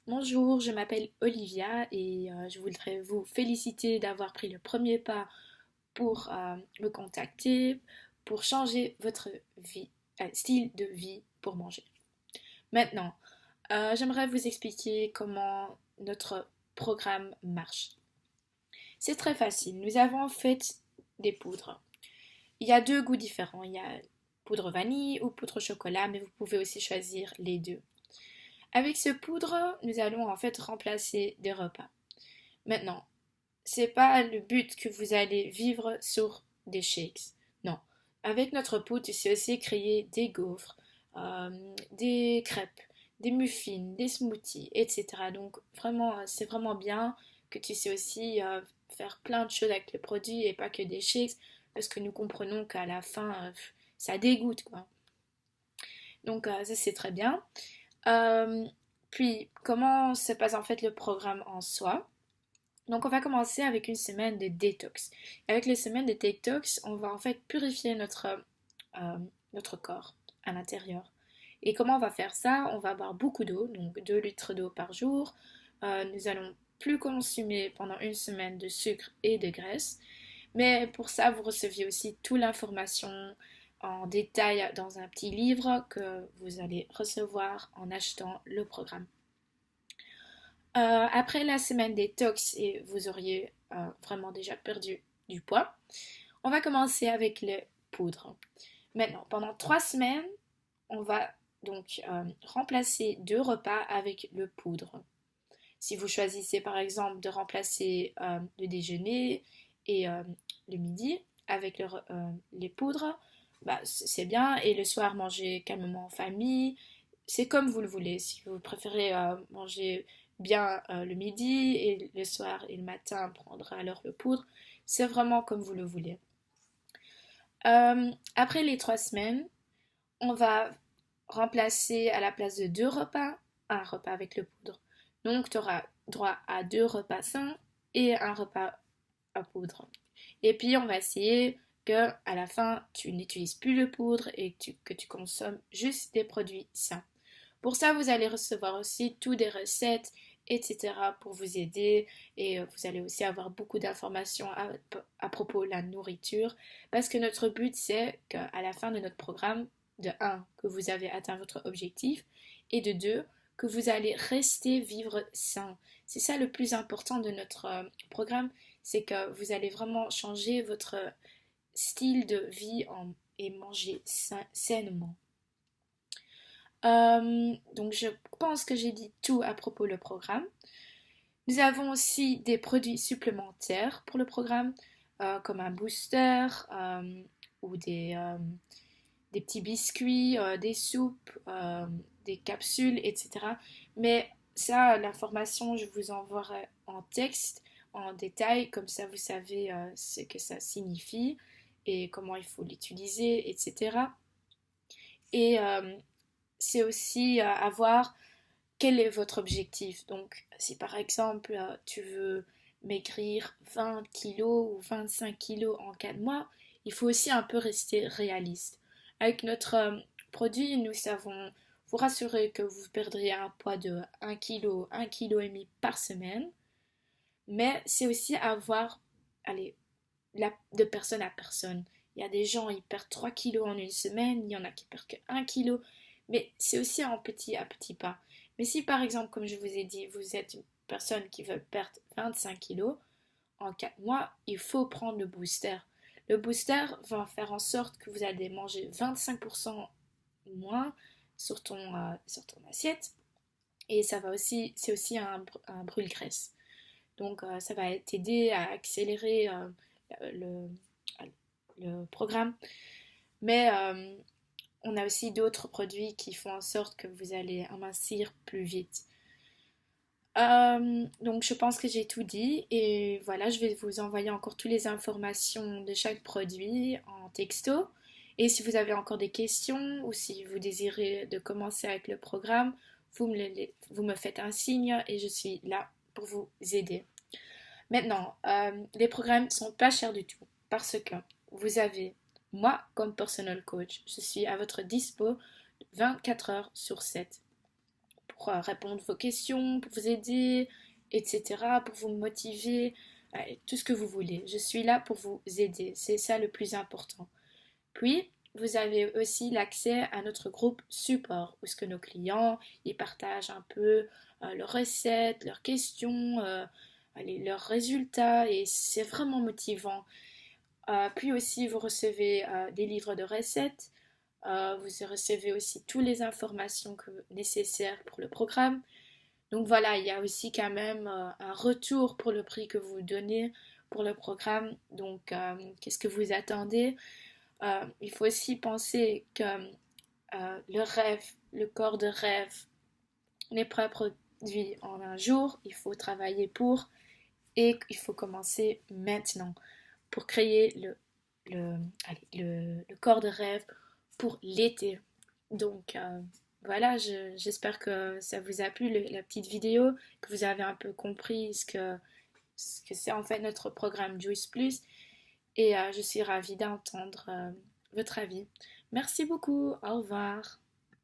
Bonjour, je m'appelle Olivia et je voudrais vous féliciter d'avoir pris le premier pas pour me contacter, pour changer votre style de vie pour manger. Maintenant, j'aimerais vous expliquer comment notre programme marche. C'est très facile. Nous avons en fait des poudres. Il y a deux goûts différents. Il y a poudre vanille ou poudre chocolat, mais vous pouvez aussi choisir les deux. Avec ce poudre, nous allons en fait remplacer des repas. Maintenant, c'est pas le but que vous allez vivre sur des shakes. Non. Avec notre poudre, c'est aussi créer des gaufres, des crêpes, des muffins, des smoothies, etc. Donc vraiment, c'est vraiment bien que tu sais aussi faire plein de choses avec les produits et pas que des shakes, parce que nous comprenons qu'à la fin, ça dégoûte, quoi. Donc ça c'est très bien. Euh, Puis, comment se passe en fait le programme en soi? Donc, on va commencer avec une semaine de détox. Avec les semaines de détox, on va en fait purifier notre corps à l'intérieur. Et comment on va faire ça? On va boire beaucoup d'eau, donc 2 litres d'eau par jour. Nous allons plus consommer pendant une semaine de sucre et de graisse. Mais pour ça, vous receviez aussi toute l'information en détail dans un petit livre que vous allez recevoir en achetant le programme. Après la semaine détox et vous auriez vraiment déjà perdu du poids, on va commencer avec les poudres. Maintenant, pendant 3 semaines, on va donc remplacer 2 repas avec le poudre. Si vous choisissez par exemple de remplacer le déjeuner et le midi avec les poudres, bah, c'est bien. Et le soir, manger calmement en famille. C'est comme vous le voulez. Si vous préférez manger bien le midi et le soir et le matin prendre alors le poudre, c'est vraiment comme vous le voulez. Après les 3 semaines, on va remplacer à la place de 2 repas, un repas avec le poudre. Donc, tu auras droit à 2 repas sains et un repas à poudre. Et puis, on va essayer que à la fin, tu n'utilises plus le poudre et que tu consommes juste des produits sains. Pour ça, vous allez recevoir aussi toutes des recettes, etc. pour vous aider et vous allez aussi avoir beaucoup d'informations à propos de la nourriture parce que notre but c'est qu'à la fin de notre programme, de un, que vous avez atteint votre objectif et de deux, que vous allez rester vivre sain. C'est ça le plus important de notre programme, c'est que vous allez vraiment changer votre style de vie et manger sainement. Donc je pense que j'ai dit tout à propos du programme. Nous avons aussi des produits supplémentaires pour le programme, comme un booster ou des petits biscuits, des soupes, des capsules, etc. Mais ça, l'information, je vous enverrai en texte, en détail, comme ça vous savez ce que ça signifie et comment il faut l'utiliser, etc. Et c'est aussi à voir quel est votre objectif. Donc, si par exemple tu veux maigrir 20 kilos ou 25 kilos en 4 mois, il faut aussi un peu rester réaliste. Avec notre produit, nous savons vous rassurer que vous perdrez un poids de 1 kg, 1,5 kg par semaine, mais c'est aussi à voir, allez, de personne à personne. Il y a des gens, ils perdent 3 kilos en une semaine, il y en a qui perdent que 1 kilo, mais c'est aussi en petit à petit pas. Mais si par exemple, comme je vous ai dit, vous êtes une personne qui veut perdre 25 kilos en 4 mois, il faut prendre le booster. Le booster va faire en sorte que vous allez manger 25% moins sur ton assiette et ça va aussi, c'est aussi un brûle-graisse. Donc ça va t'aider à accélérer le, le programme. Mais on a aussi d'autres produits qui font en sorte que vous allez amincir plus vite. Donc je pense que j'ai tout dit et voilà, je vais vous envoyer encore toutes les informations de chaque produit en texto. Et si vous avez encore des questions ou si vous désirez de commencer avec le programme, vous me faites un signe et je suis là pour vous aider. Maintenant, les programmes ne sont pas chers du tout parce que vous avez moi comme personal coach. Je suis à votre dispo 24 heures sur 7. pour répondre vos questions, pour vous aider, etc., pour vous motiver, tout ce que vous voulez. Je suis là pour vous aider, c'est ça le plus important. Puis, vous avez aussi l'accès à notre groupe support, où ce que nos clients, ils partagent un peu leurs recettes, leurs questions, leurs résultats, et c'est vraiment motivant. Puis aussi, vous recevez des livres de recettes, vous recevez aussi toutes les informations nécessaires pour le programme. Donc voilà, il y a aussi quand même un retour pour le prix que vous donnez pour le programme. Donc, qu'est-ce que vous attendez? Il faut aussi penser que le rêve, le corps de rêve n'est pas produit en un jour. Il faut travailler pour et il faut commencer maintenant pour créer le corps de rêve pour l'été. Donc voilà, j'espère que ça vous a plu la petite vidéo, que vous avez un peu compris ce que c'est en fait notre programme Juice Plus. Et je suis ravie d'entendre votre avis. Merci beaucoup, au revoir.